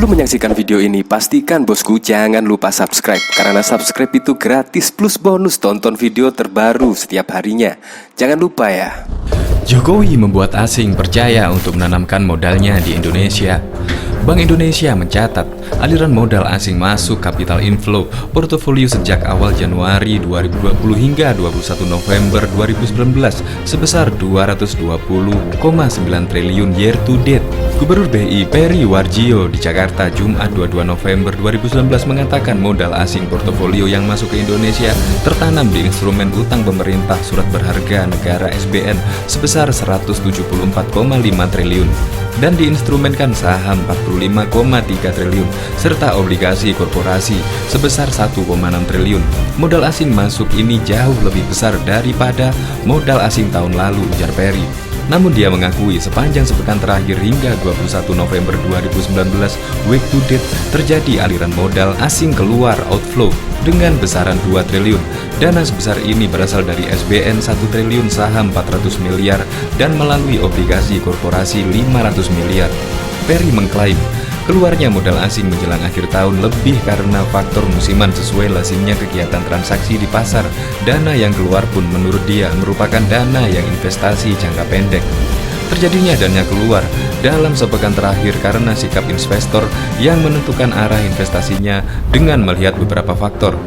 Sebelum menyaksikan video ini, pastikan bosku jangan lupa subscribe. Karena subscribe itu gratis plus bonus tonton video terbaru setiap harinya. Jangan lupa ya. Jokowi membuat asing percaya untuk menanamkan modalnya di Indonesia. Bank Indonesia mencatat aliran modal asing masuk capital inflow portofolio sejak awal Januari 2020 hingga 21 November 2019 sebesar 220,9 triliun year to date. Gubernur BI Peri Warjio di Jakarta Jumat 22 November 2019 mengatakan modal asing portofolio yang masuk ke Indonesia tertanam di instrumen utang pemerintah surat berharga negara SBN sebesar 174,5 triliun dan diinstrumenkan saham 45,3 triliun serta obligasi korporasi sebesar 1,6 triliun. Modal asing masuk ini jauh lebih besar daripada modal asing tahun lalu, ujar Peri. Namun dia mengakui sepanjang sepekan terakhir hingga 21 November 2019 week to date terjadi aliran modal asing keluar outflow dengan besaran 2 triliun. Dana sebesar ini berasal dari SBN 1 triliun, saham 400 miliar, dan melalui obligasi korporasi 500 miliar. Peri mengklaim keluarnya modal asing menjelang akhir tahun lebih karena faktor musiman sesuai lazimnya kegiatan transaksi di pasar. Dana yang keluar pun menurut dia merupakan dana yang investasi jangka pendek. Terjadinya dana keluar dalam sepekan terakhir karena sikap investor yang menentukan arah investasinya dengan melihat beberapa faktor.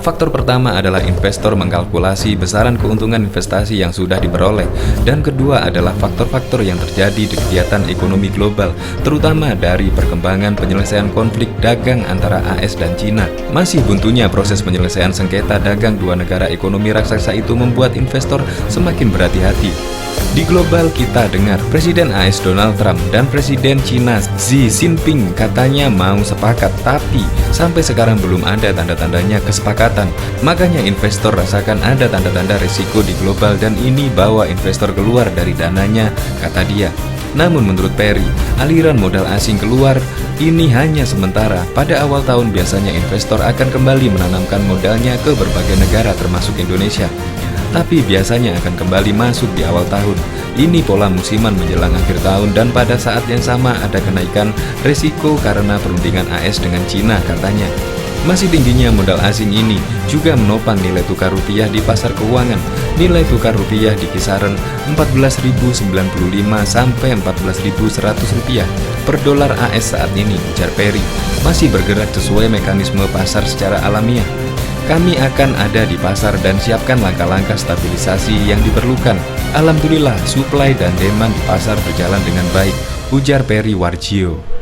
Faktor pertama adalah investor mengkalkulasi besaran keuntungan investasi yang sudah diperoleh, dan kedua adalah faktor-faktor yang terjadi di kegiatan ekonomi global, terutama dari perkembangan penyelesaian konflik dagang antara AS dan Cina. Masih buntunya proses penyelesaian sengketa dagang dua negara ekonomi raksasa itu membuat investor semakin berhati-hati. Di global kita dengar Presiden AS Donald Trump dan Presiden Cina Xi Jinping katanya mau sepakat, tapi sampai sekarang belum ada tanda-tandanya kesepakatan. Makanya investor rasakan ada tanda-tanda risiko di global dan ini bawa investor keluar dari dananya, kata dia. Namun menurut Peri, aliran modal asing keluar ini hanya sementara. Pada awal tahun biasanya investor akan kembali menanamkan modalnya ke berbagai negara termasuk Indonesia, tapi biasanya akan kembali masuk di awal tahun. Ini pola musiman menjelang akhir tahun dan pada saat yang sama ada kenaikan resiko karena perundingan AS dengan Cina, katanya. Masih tingginya modal asing ini juga menopang nilai tukar rupiah di pasar keuangan. Nilai tukar rupiah di kisaran 14.095 sampai 14.100 rupiah per dolar AS saat ini, ujar Peri. Masih bergerak sesuai mekanisme pasar secara alamiah. Kami akan ada di pasar dan siapkan langkah-langkah stabilisasi yang diperlukan. Alhamdulillah, supply dan demand di pasar berjalan dengan baik, ujar Peri Warjio.